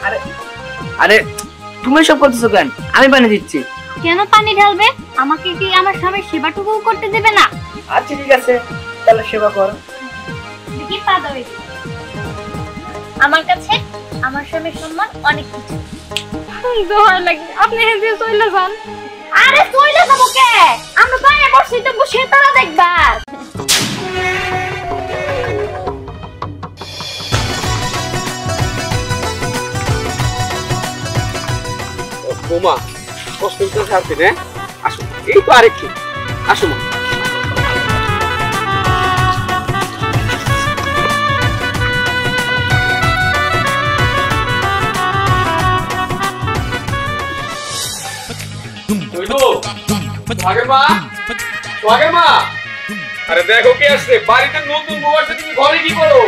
আরে আরে তুমি সব করতেছো কেন? আমি পানি দিচ্ছি। কেন পানি ঢালবে? আমাকে কি আমার স্বামীর সেবাটুকু করতে দেবে না? আচ্ছা ঠিক আছে, তাহলে সেবা করো। দেখি পা দাও। আমার কাছে আমার স্বামীর সম্মান অনেক কিছু। দোহাই লাগে, আপনি হেঁটে চলে যান। আরে চলে যাবো কে? আমরা বাইরে বসছি তো, বসে তারা দেখবা। বৌমা কষ্ট করে ছাড়তে না, আসো এই তো আরেকটু, আসো মা। আরে দেখো কে আসছে, বাড়িতে নতুন বউ আসছে, তুমি ঘরে কি করো?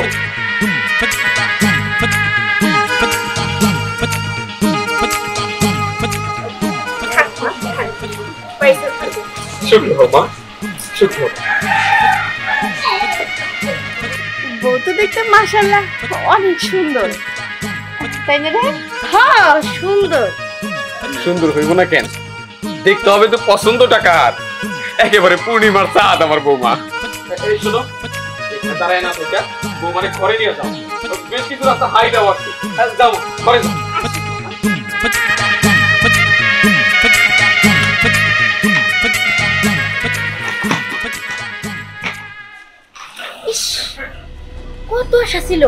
বউ তো দেখতে মাশাআল্লাহ অনেক সুন্দর, তাই না রে? হ্যাঁ সুন্দর। সুন্দর হইব না কেন? দেখতে হবে তো পছন্দটা কার। একেবারে পূর্ণিমার চাঁদ আমার বৌমা। এই শোনো, এখানে দাঁড়ায় না থেকে বৌমারে ঘরে নিয়ে যাও। বেশ কিছু রাস্তা হাই দাও আছে, যাও ঘরে যাও। কত আশা ছিল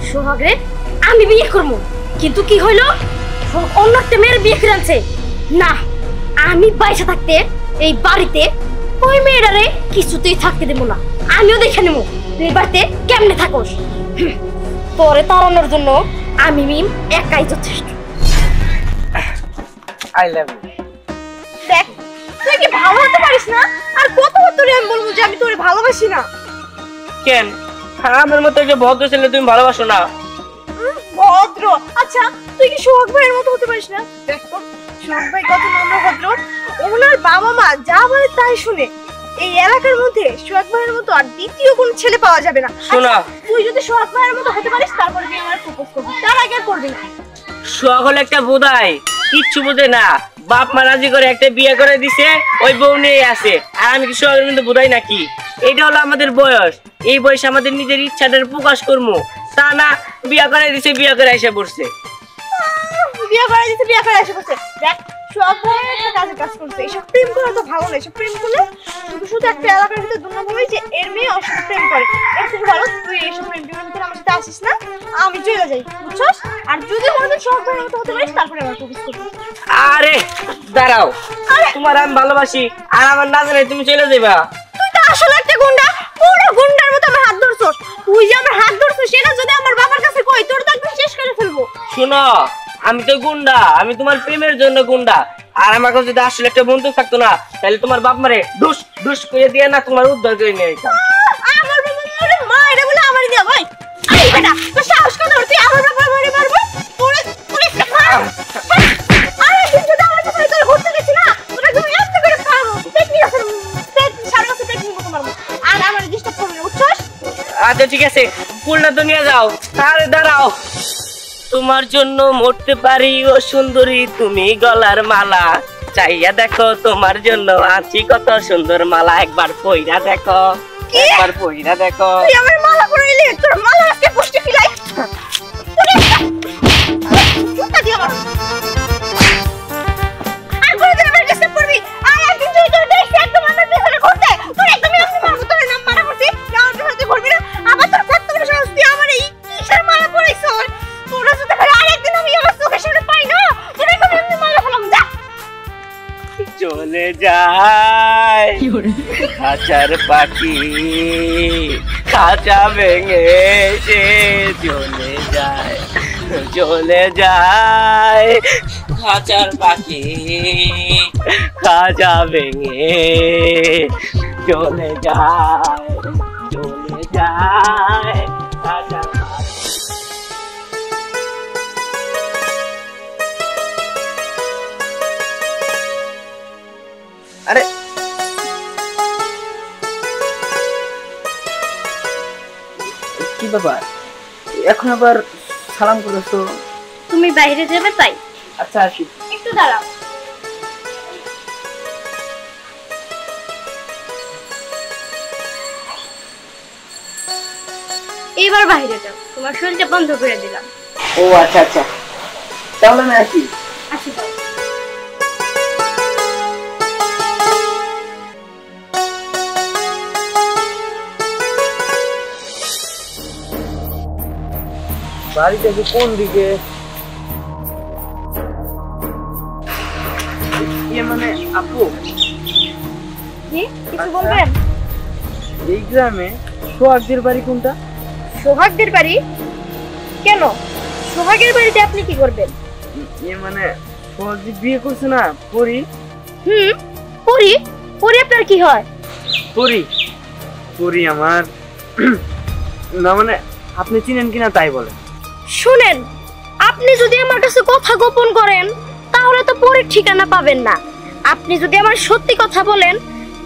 সোহাগরে আমি বিয়ে করবো, কিন্তু কি হইলো? অন্য একটা মেয়ের বিয়ে করে আনছে। না, আমি বাইসা থাকতে এই বাড়িতে ওই মেয়েটারে কিছুতেই থাকতে দেবো না। আমিও দেখে নেবো এই বাড়িতে কেমনে থাকোস। তোরে তাড়ানোর জন্য আমি মিম একাই যথেষ্ট। I love you. দেখ, তুই কি ভালো হতে পারিস না? আর কত তোরে আমি বলবো যে আমি তোরে ভালোবাসি না? কেন আমার মতো একটা ভদ্র ছেলে তুমি ভালোবাসো না? ভদ্র? আচ্ছা তুই কি সোহাগ ভাইয়ের মতো হতে পারিস না? দেখ তো সোহাগ ভাই কত নম্র ভদ্র, ওনার বাবা মা যা বলে তাই শুনে। এই এলাকার মধ্যে সোহাগ ভাইয়ের মতো আর দ্বিতীয় কোন ছেলে পাওয়া যাবে না। শোনা, তুই যদি সোহাগ ভাইয়ের মতো হতে পারিস তারপরে তুই আমার প্রপোজ করবি, তার আগে আর করবি না। সোহাগ হলো একটা বোধাই, কিচ্ছু বোঝে না। বাপ মা রাজি করে একটা বিয়ে করে দিছে, ওই বউ নিয়ে আছে। আর আমি কি সোহাগের মধ্যে বোধাই নাকি? এটা হলো আমাদের বয়স, এই বয়সে আমাদের নিজের ইচ্ছাটার প্রকাশ করবো। তা না বিয়ে করে দিছে, বিয়ে করে এসে পড়ছে। বিয়ে করে দিতে বিয়ে করে এসে পড়ছে। দেখ সোহাগ ভাই একটা কাজের কাজ করছে, এইসব প্রেম করা তো ভালো না। এইসব প্রেম করলে শুধু শুধু একটা এলাকার ভিতরে দুর্নাম হবে যে এর মেয়ে ওর সাথে প্রেম করে। এর থেকে ভালো তুই এইসব প্রেম টিমের ভিতরে আমার সাথে আসিস না, আমি চলে যাই, বুঝছস? আর যদি কোনোদিন সোহাগ ভাইয়ের মতো হতে পারিস তারপরে আমার প্রপোজ করবি। আরে দাঁড়াও, তোমার আমি ভালোবাসি আর আমার না জানাই তুমি চলে যাবা? তুই তো আসলে একটা গুন্ডা, পুরো গুন্ডার মতো আমার হাত ধরছস। তুই যে আমার হাত ধরছস সেটা যদি আমার বাবার কাছে কই, তোর তো একদম শেষ করে ফেলবো। শোনো, আমি তো গুন্ডা, আমি তোমার প্রেমের জন্য গুন্ডা। আর আমার কাছে যদি আসলে একটা বন্ধু থাকতো না, তাহলে তোমার বাপ মারে ডুস ডুস করে দিয়ে না তোমার উদ্ধার করে নিয়ে যেতাম। আমার বাবা মারে মা এটা বলে আমার দিয়া ভাই। আরে বেটা তো সাহস কত, তুই আমার বাবা মারে মারবে? পুরো পুলিশ মার। আরে তুই যদি আমার কাছে তোর ঘুরতে গেছিস না, তোরা তুমি এত করে খাবো দেখবি আছে, পেট সারা কাছে পেট নিব তোমার। আর আমার ডিস্টার্ব করবি না, বুঝছস? আচ্ছা ঠিক আছে, ফুলটা তো নিয়ে যাও। আরে দাঁড়াও, তোমার জন্য মরতে পারি ও সুন্দরী তুমি গলার মালা। চাইয়া দেখো তোমার জন্য আছি কত সুন্দর মালা, একবার পইরা দেখো, একবার পইরা দেখো। তুই আমার মালা পরাইলি, তোর মালা আজকে পুষ্টি ফিলাই। জুতা দিয়ে আমার আর করে দিলে বের ডিস্টার্ব করবি। আর একদিন তুই তোর দেখছি একদম আমার পেছনে ঘুরতে, তোর একদমই আমি মারবো, তোর নাম মারা করছি, আমার পেছনে ঘুরবি না। আবার তোর কত বড় সাহস, তুই আমার এই কিসের মালা পরাইছ? তোরা যদি আর একদিন আমি আমার চোখের সামনে পাই না, তোর একদম আমি মালা ফেলাম। যা চলে যায় খাঁচার পাখি, খাঁচা ভেঙে সে চলে যায়, চলে যায় খাঁচার পাখি, খাঁচা ভেঙে চলে যায়, চলে যায় খাঁচার পাখি। আরে কি ব্যাপার, এখন আবার সালাম করেছো? তুমি তুমি বাইরে যাবে তাই। আচ্ছা আসি। একটু দাঁড়াও। এবার বাইরে যাও, তোমার শরীরটা বন্ধ করে দিলাম। ও আচ্ছা আচ্ছা, তাহলে আমি আসি। আসি যাও। বাড়িটা কি কোন দিকে? মানে আপু, কি কিছু বলবেন? এই গ্রামে সোহাগদের বাড়ি কোনটা? সোহাগদের বাড়ি? কেন, সোহাগের বাড়িতে আপনি কি করবেন? মানে সোহাগজি বিয়ে করছে না পরি। পরি? পরি আপনার কি হয়? পরি পরি আমার না, মানে আপনি চিনেন কিনা তাই বলেন। শুনেন, আপনি যদি আমার কাছে কথা গোপন করেন তাহলে তো পরির ঠিকানা পাবেন না। আপনি যদি আমার সত্যি কথা বলেন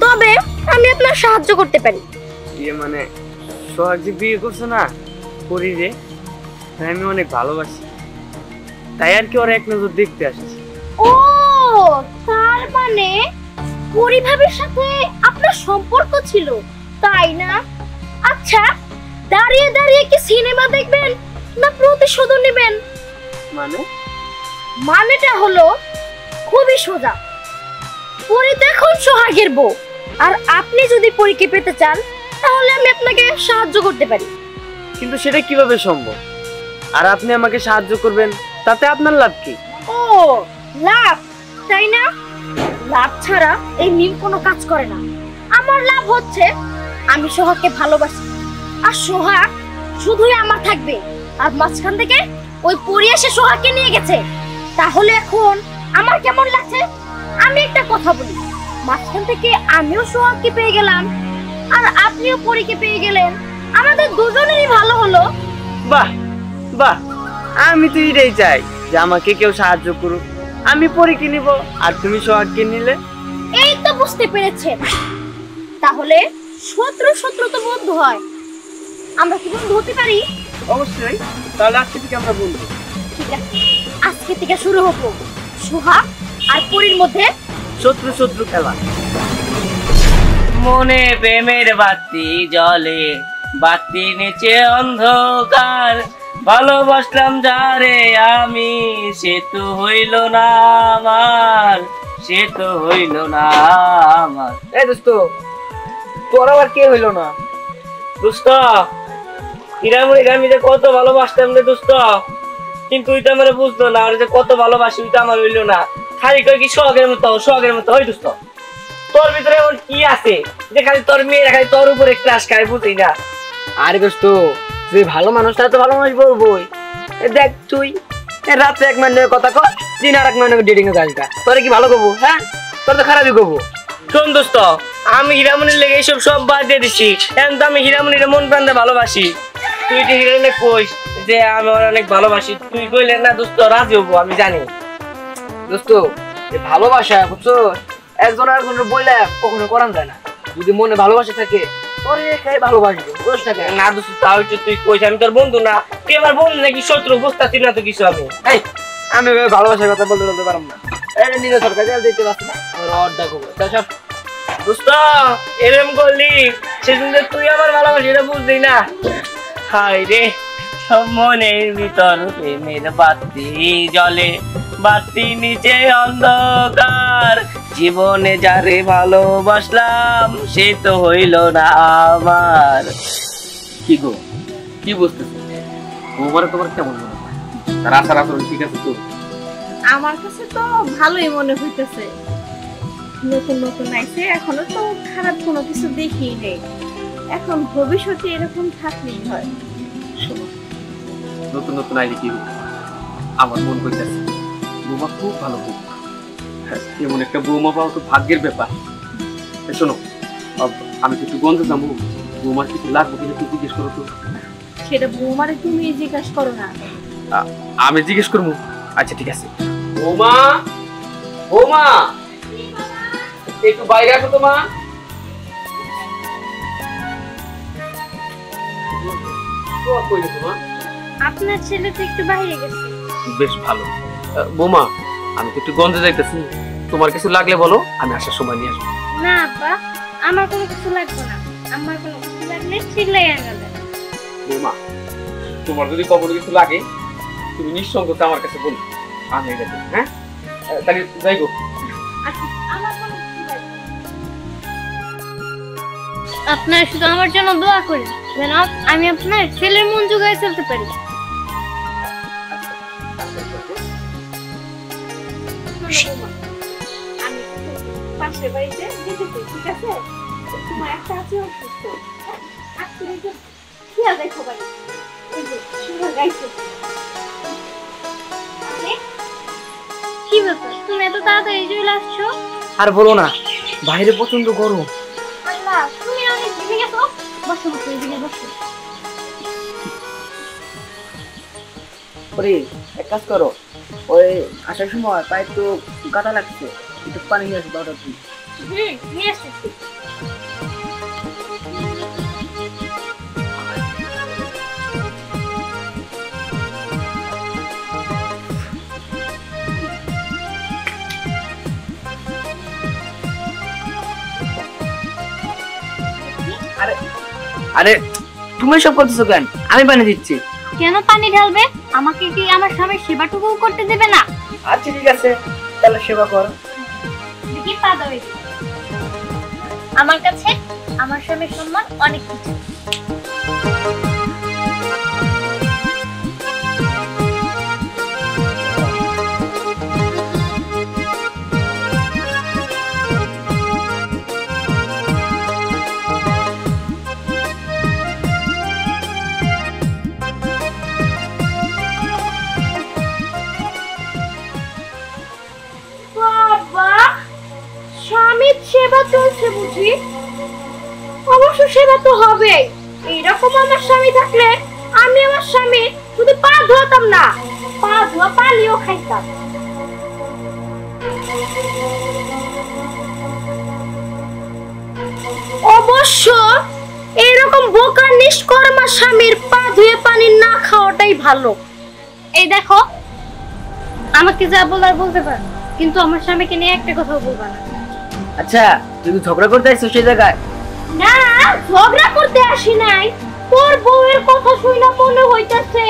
তবে আমি আপনার সাহায্য করতে পারি। মানে সোহাগজি বিয়ে করছে না পরি রে, আমি অনেক ভালোবাসি, তাই আর কি ওরা এক নজর দেখতে আসছি। ও, তার মানে পরিভাবের সাথে আপনার সম্পর্ক ছিল, তাই না? আচ্ছা, দাঁড়িয়ে দাঁড়িয়ে কি সিনেমা দেখবেন না প্রতিশোধ নেবেন? মানেটা হলো খুবই সোজা। পরি তো এখন সোহাগের বউ, আর আপনি যদি পরীকে পেতে চান তাহলে আমি আপনাকে সাহায্য করতে পারি। কিন্তু সেটা কিভাবে সম্ভব? আর আপনি আমাকে সাহায্য করবেন, তাতে আপনার লাভ কি? ও, লাভ তাই না? লাভ ছাড়া এই মিম কোনো কাজ করে না। আমার লাভ হচ্ছে আমি সোহাগকে ভালোবাসি, আর সোহাগ শুধুই আমার থাকবে, আর মাঝখান থেকে ওই পরি এসে সোহাগকে নিয়ে গেছে। তাহলে এখন আমার কেমন লাগছে? আমি একটা কথা বলি, মাঝখান থেকে আমিও সোহাগকে পেয়ে গেলাম আর আপনিও পরিকে পেয়ে গেলেন, আমাদের দুজনেরই ভালো হলো। বাহ বাহ, আমি তো এটাই চাই যে আমাকে কেউ সাহায্য করুক, আমি পরীকে নিব আর তুমি সোহাগকে নিলে। এই তো বুঝতে পেরেছেন, তাহলে শত্রু শত্রু তো বন্ধু হয়, আমরা কি বন্ধু হতে পারি? অবশ্যই, তাহলে আজকে থেকে আমরা বলবো। ঠিক আছে, আজকে থেকে শুরু হবো সোহাগ আর পরির মধ্যে শত্রু শত্রু খেলা। মনে প্রেমের বাতি জ্বলে, বাতি নিচে অন্ধকার, ভালোবাসলাম যারে আমি, সে তো হইল না আমার, সে তো হইল না আমার। এই দোস্ত, তোর আবার কে হইলো না? দোস্ত, হিরামণিকে আমি যে কত ভালোবাসতাম রে দোস্ত, কিন্তু ওইটা আমার বুঝতো না, আর যে কত ভালোবাসি ওইটা আমার হইলো না। খালি কই কি সোহাগের মতো সোহাগের মতো। ওই দোস্ত, তোর ভিতরে এমন কি আছে যে খালি তোর মেয়েরা খালি তোর উপরে ক্রাশ খায়, বুঝি না। আরে দোস্ত, তুই ভালো মানুষটা তো ভালো মানুষ বলবোই। দেখ তুই রাত্রে এক মাইনের কথা কর, দিন আর এক মাইনের ডেটিং এর গাড়িটা, তোরে কি ভালো করবো? হ্যাঁ, তোর তো খারাপই করবো। শোন দোস্ত, আমি হিরামণির লেগে এইসব সব বাদ দিয়ে দিছি, এখন তো আমি হিরামণির মন প্রাণে ভালোবাসি। তুই তো হিরামণি কইস যে আমি ওর অনেক ভালোবাসি, তুই কইলে না দোস্ত রাজি হবো, আমি জানি। দোস্ত, ভালোবাসা বুঝছো একজন আর একজনের বইলে কখনো করান যায় না। যদি মনে ভালোবাসা থাকে তোরে খাই ভালোবাসবো, বুঝছ না? না দোস্ত, তাও হচ্ছে তুই কইস, আমি তোর বন্ধু না, তুই আমার বন্ধু নাকি শত্রু বুঝতেছি না তো কিছু। এই, আমি ভালোবাসার কথা বলতে পারবো না। এটা নিজে সরকার দেখতে পাচ্ছি না, অর্ধা করবো। দোস্ত, এরম করলি সেদিন যে তুই আমার ভালোবাসি এটা বুঝলি না। হাই রে, সব মনের ভিতর প্রেমের বাতি জ্বলে, বাতি নিচে অন্ধকার, জীবনে যারে ভালোবাসলাম সে তো হইল না আমার। কি গো, কি বুঝতেছো? বৌমারে তোমার কেমন মনে হয়? তার আচার আচরণ ঠিক আছে তো? আমার কাছে তো ভালোই মনে হইতেছে, নতুন নতুন আইছে, এখনো তো খারাপ কোনো কিছু দেখি নেই। এখন ভবিষ্যতে এরকম থাকলেই হয়। শোনো, নতুন নতুন আইলে কি হবে? আমার মন কইতাছে বৌমা খুব ভালো বউ, এমন একটা বৌমা পাওয়া তো ভাগ্যের ব্যাপার। শোনো, আমি তো একটু গন্ধে যাবো, বৌমার কিছু লাগবে কিনা তুই জিজ্ঞেস করো তো। সেটা বৌমারে তুমি জিজ্ঞাসা করো না। আমি জিজ্ঞেস করবো? আচ্ছা ঠিক আছে। বৌমা, বৌমা, একটু বাইরে আসো তো মা। আপনার ছেলে তো একটু বাইরে গেছে। বেশ ভালো। বৌমা, আমি তো একটু গঞ্জে যাইতেছি, তোমার কিছু লাগলে বলো, আমি আসার সময় নিয়ে আসবো। না আব্বা, আমার কোনো কিছু লাগবে না। আমার কোনো কিছু লাগলে ঠিক লাগে আনবে। বৌমা, তোমার যদি কখনো কিছু লাগে তুমি নিঃসংকোচে আমার কাছে বলো, আমি এটা দেব। হ্যাঁ, তাহলে যাই গো। আচ্ছা, আমার কোনো কিছু লাগবে না। আপনারা শুধু আমার জন্য দোয়া করেন যেন আমি আপনার ছেলের মন জোগায় চলতে পারি। আমি পাশের বাড়িতে যেতেছি, ঠিক আছে? তোমার একটা আছে অসুস্থ, আজকে খেয়াল রেখো ভাই। ওই যে সুন্দর গাইছে। কি ব্যাপার, তুমি এত তাড়াতাড়ি চলে আসছো? আর বলো না, বাইরে প্রচন্ড গরম। আল্লাহ, তুমি অনেক ভেঙে গেছো। বসো বসো, এদিকে বসো। ওরে এক কাজ করো, ওই আসার সময় পায়ে তো কাটা লাগছে, একটু পানি নিয়ে আসো দাওটা তুমি। নিয়ে আসছি। আরে আরে তুমি সব করতেছো কেন? আমি পানি দিচ্ছি। কেন পানি ঢালবে? আমাকে কি আমার স্বামীর সেবাটুকু করতে দেবে না? আচ্ছা ঠিক আছে, তাহলে সেবা করো। দেখি পা দাও। আমার কাছে আমার স্বামীর সম্মান অনেক কিছু। স্বামীর সেবা চলছে বুঝি? অবশ্য সেবা তো হবে। এইরকম আমার স্বামী থাকলে আমি আমার স্বামী শুধু পা ধোয়াতাম না, পা ধোয়া পানিও খাইতাম। অবশ্য এরকম বোকা নিষ্কর্মা স্বামীর পা ধুয়ে পানি না খাওয়াটাই ভালো। এই দেখো, আমাকে যা বলার বলতে পারো, কিন্তু আমার স্বামীকে নিয়ে একটা কথা বলবা না। আচ্ছা, তুমি ঝগড়া করতে আসছো সেই জায়গায়? না, ঝগড়া করতে আসি নাই। তোর বউয়ের কথা শুনে মনে হইতাছে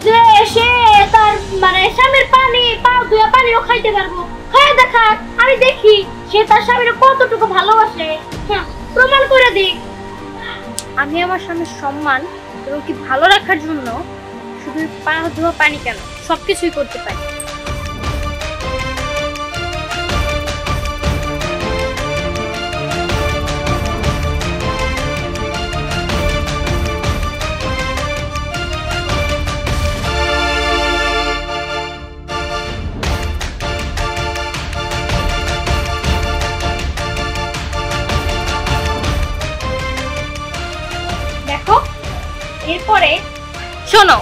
যে সে তার মানে স্বামীর পানি পা ধুয়ে পানিও খাইতে পারবো। হ্যাঁ দেখা, আমি দেখি সে তার স্বামীর কতটুকু ভালোবাসে। হ্যাঁ, প্রমাণ করে দিক। আমি আমার স্বামীর সম্মান এবং কি ভালো রাখার জন্য শুধু পা ধোয়া পানি কেন, সবকিছুই করতে পারি। শোনো,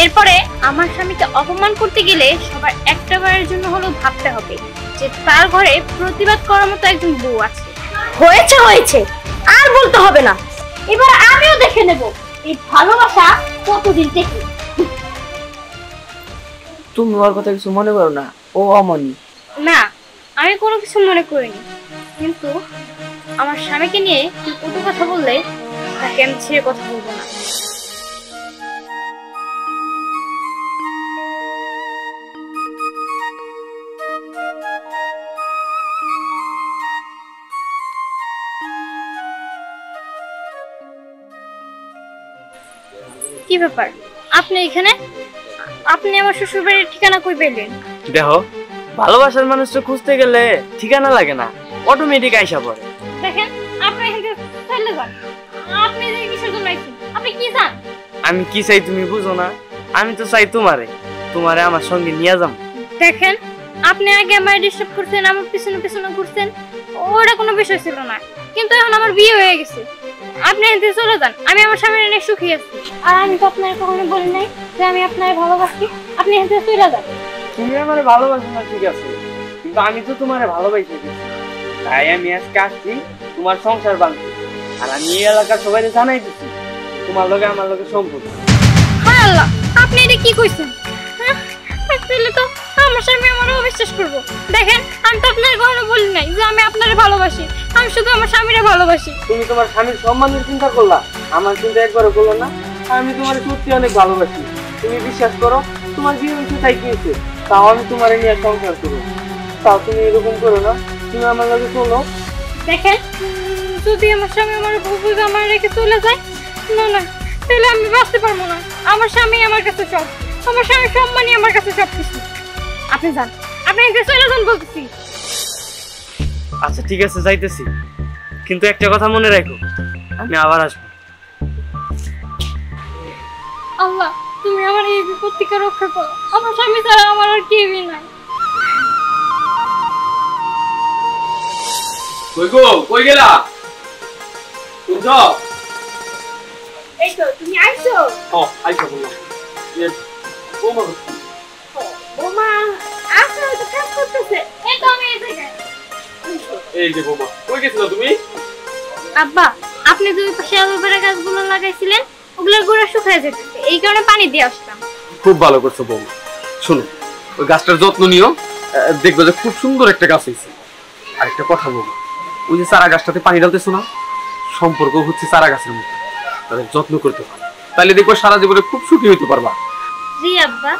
এরপরে আমার স্বামীকে অপমান করতে গেলে সবার একটা বারের জন্য হলেও ভাবতে হবে যে তার ঘরে প্রতিবাদ করার মতো একজন বউ আছে। হয়েছে হয়েছে, আর বলতে হবে না। এবার আমিও দেখে নেব এই ভালোবাসা কতদিন টেকে। তুমি ওর কথা কিছু মনে করো না, ও অমনি। না, আমি কোনো কিছু মনে করিনি, কিন্তু আমার স্বামীকে নিয়ে কেউ কত কথা বললে তাকে আমি ছেড়ে কথা বলবো না। কি ব্যাপার, আপনি এখানে? আপনি আমার শ্বশুর বাড়ির ঠিকানা কই পেলেন? দেখো, ভালোবাসার মানুষটা খুঁজতে গেলে ঠিকানা লাগে না, অটোমেটিক আইসা পড়ে। দেখেন, আপনি এখান থেকে চলে যান। আপনি এদিকে কিসের জন্য আইছেন? আপনি কি চান? আমি কি চাই তুমি বুঝো না? আমি তো চাই তোমারে আমার সঙ্গে নিয়ে যাবো। দেখেন, আপনি আগে আমায় ডিস্টার্ব করছেন, আমার পিছনে পিছনে ঘুরছেন, ওটা কোনো বিষয় ছিল না, কিন্তু এখন আমার বিয়ে হয়ে গেছে। আপনি এখান থেকে চলে যান, আমি আমার স্বামীর নিয়ে সুখী আছি। আর আমি তো আপনার কখনো বলি নাই যে আমি আপনার ভালোবাসি। আপনি এখান থেকে চলে যান। তুমি আমার ভালোবাসো না ঠিক আছে, কিন্তু আমি তো তোমারে ভালোবাসি, তাই আমি আজকে আসছি তোমার সংসার ভাঙতে। আর আমি এই এলাকার সবাই জানাই দিচ্ছি তোমার লগে আমার লগে সম্পর্ক। হায় আল্লাহ, আপনি এটা কি কইছেন? বিশ্বাস করবো? দেখেন, আমি তো আপনার কখনো বলি নাই যে আমি আপনারে ভালোবাসি। আমি শুধু আমার স্বামীরে ভালোবাসি। তুমি তোমার স্বামীর সম্মানের চিন্তা করলা, আমার চিন্তা একবারও করলো না। আমি তোমার সত্যি অনেক ভালোবাসি, তুমি বিশ্বাস করো। তোমার বিয়ে হয়েছে তাই কি হয়েছে, তাও আমি তোমার নিয়ে সংসার করবো। তাও তুমি এরকম করো না, তুমি আমার লগে চলো। দেখেন, যদি আমার স্বামী আমার বুঝে আমার রেখে চলে যায়, না না, তাহলে আমি বাঁচতে পারবো না। আমার স্বামী আমার কাছে সব, আমার স্বামীর সম্মানই আমার কাছে সব কিছু। আপনি যান, আপনি চলে যান বলতেছি। আচ্ছা ঠিক আছে, যাইতেছি, কিন্তু একটা কথা মনে রাখো, আমি আবার আসবো। আল্লাহ, তুমি আমার এই বিপদ থেকে রক্ষা করো। আমার স্বামী ছাড়া আমার আর কেউই নাই। কই গো, কই গেলা? শুনছো? এই তো তুমি আইছো। ও আইছো বললাম। বৌমা বোমা আসো, তো কাজ করতেছে। এই তো আমি এই জায়গায়। এই যে বৌমা, কই গেছিলা তুমি? আব্বা, আপনি দুই পাশে আলু বেড়া গাছগুলো লাগাইছিলেন, ওগুলোর গোড়া শুকায় যেতেছে, এই কারণে পানি দিয়ে আসতাম। খুব ভালো করছো বৌমা। শোনো, ওই গাছটার যত্ন নিও, দেখবে যে খুব সুন্দর একটা গাছ হয়েছে। আর একটা কথা বৌমা, ওই যে চারা গাছটাতে পানি ঢালতেছো না, সম্পর্ক হচ্ছে চারা গাছের মতো, তাদের যত্ন করতে হবে, তাহলে দেখবো সারা জীবনে খুব সুখী হইতে পারবা। জি আব্বা।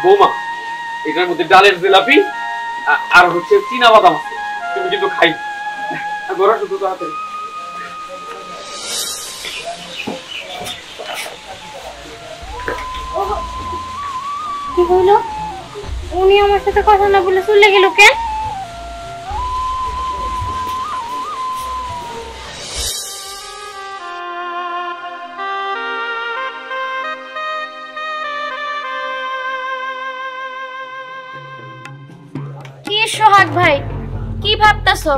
বৌমা, এটার মধ্যে ডালের জিলাপি আর হচ্ছে চীনা বাদাম আছে, তুমি কিন্তু খাই গোড়া শুধু তাড়াতাড়ি। কি হইলো? উনি আমার সাথে কথা না বলে চলে গেল কেন? কি সোহাগ ভাই, কি ভাবতাছো?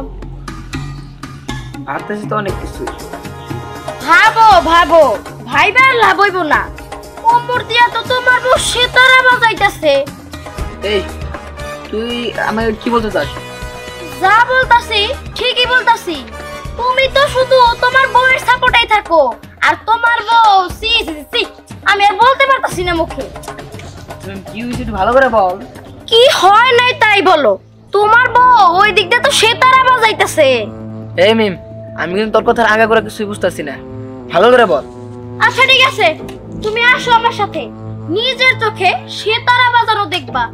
ভাবতেছি তো অনেক কিছু। ভাবো ভাবো, ভাইবার লাভ হইব না। কোমর দিয়া তো তোমার বউ সেতারা বাজাইতাছে। এই, তুই আমাকে কি বলতে চাস? যা বলতাছি ঠিকই বলতাছি। তুমি তো শুধু তোমার বউয়ের সাপোর্টেই থাকো, আর তোমার বউ সি সি সি, আমি আর বলতে পারতাছি না মুখে। তুমি কি হয়েছে একটু ভালো করে বল। কি হয় নাই তাই বলো। তোমার বউ ওই দিক দিয়ে তো সেতারা বাজাইতাছে। এই মিম, আমি কিন্তু তোর কথার আগা করে কিছুই বুঝতেছি না, ভালো করে বল। আচ্ছা ঠিক আছে, তুমি আসো আমার সাথে, নিজের চোখে সেতারা বাজানো দেখবা।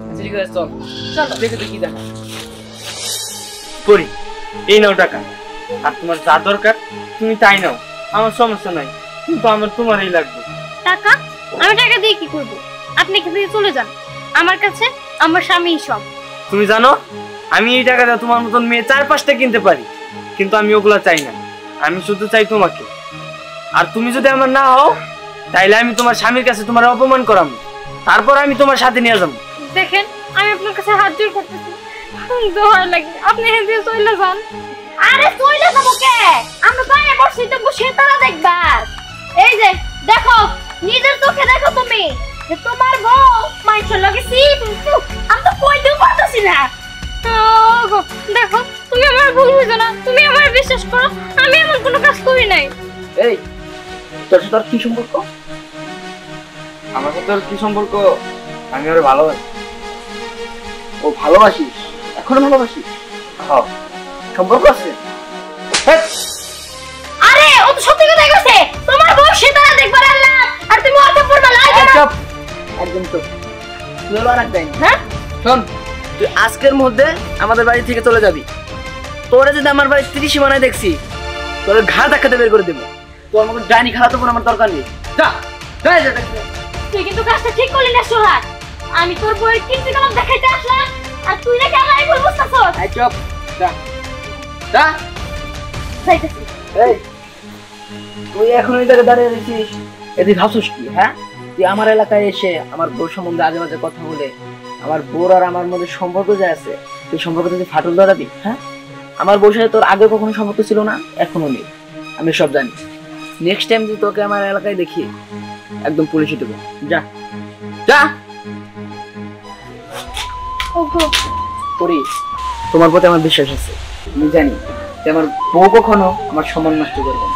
আচ্ছা ঠিক আছে, চল চল দেখে তুই কি দেখা করি। এই নাও টাকা, আর তোমার যা দরকার তুমি তাই নাও, আমার সমস্যা নাই, কিন্তু আমার তোমারই লাগবে। টাকা? আমি টাকা দিয়ে কি করব? আপনি এখান থেকে চলে যান, আমার কাছে আমার স্বামী সব। তুমি জানো, আমি এই টাকাটা তোমার মতন মেয়ে 4-5টা কিনতে পারি, কিন্তু আমি ওগুলা চাই না। আমি শুধু চাই তোমাকে, আর তুমি যদি আমার না হও, তাইলে আমি তোমার স্বামীর কাছে তোমার অপমান করাবো, তারপর আমি তোমার সাথে নিয়ে যাবো। দেখেন, আমি আপনার কাছে হাত জোড় করতেছি, দোহাই লাগে, আপনি এখান থেকে চলে যান। আরে চইলা যাবো কে? আমরা বাইরে বসছি তো সেতারা দেখবা। এই যে দেখো, নিজের চোখে দেখো তুমি যে তোমার বউ মাইছের লগে সিপ, আমি তো কইতেও পারতাছি না। ওগো, দেখো, তুমি আমার ভুল বুঝো না, তুমি আমার বিশ্বাস করো, আমি এমন কোনো কাজ করি নাই। এই, তোর সাথে কি সম্পর্ক? আমার সাথে তোর কি সম্পর্ক? আমি ওর ভালোবাসি। ও ভালোবাসিস? এখনো ভালোবাসিস? হ্যাঁ, সম্পর্ক আছে। আরে ও তো সত্যি কথা কইছে, তোমার বউ সেতারা দেখবার আল্লাহ, আর তুমি ওর উপর মালাই কেন? চুপ, একদম চুপ। তুই হলো আরেক ডাইনি। হ্যাঁ, শোন, তুই আজকের মধ্যে আমাদের বাড়ি থেকে চলে যাবি। তোরে যদি আমার বাড়ি 30 সীমানায় দেখছি, তোর ঘাড় ধাক্কাতে বের করে দেবো। তোর মতো ডাইনি খেলা তো আমার দরকার নেই। যা, যা, যা। তুই কিন্তু কাজটা ঠিক করলি না সোহাগ। আমি তোর বউয়ের কীর্তি কলম দেখাইতে আসলাম, আর তুই নাকি আমার এই ভুল বুঝতাছস। এই চুপ, যা, যা। যাইতেছি। এই, তুই এখন ওই জায়গায় দাঁড়িয়ে রয়েছিস, এদিকে ভাবছিস কি? হ্যাঁ, তুই আমার এলাকায় এসে আমার বউর সম্বন্ধে আজে বাজে কথা বলে আমার বউর আর আমার মধ্যে সম্পর্ক যে আছে, তুই সম্পর্ক থেকে ফাটল ধরাবি? হ্যাঁ, আমার বউর সাথে তোর আগে কখনো সম্পর্ক ছিল না, এখনো নেই, আমি সব জানি। নেক্সট টাইম যদি তোকে আমার এলাকায় দেখি, একদম পুলিশে দেবো। যা, যা। ওগো, করি, তোমার প্রতি আমার বিশ্বাস আছে, আমি জানি যে আমার বউ কখনো আমার সম্মান নষ্ট করবে না।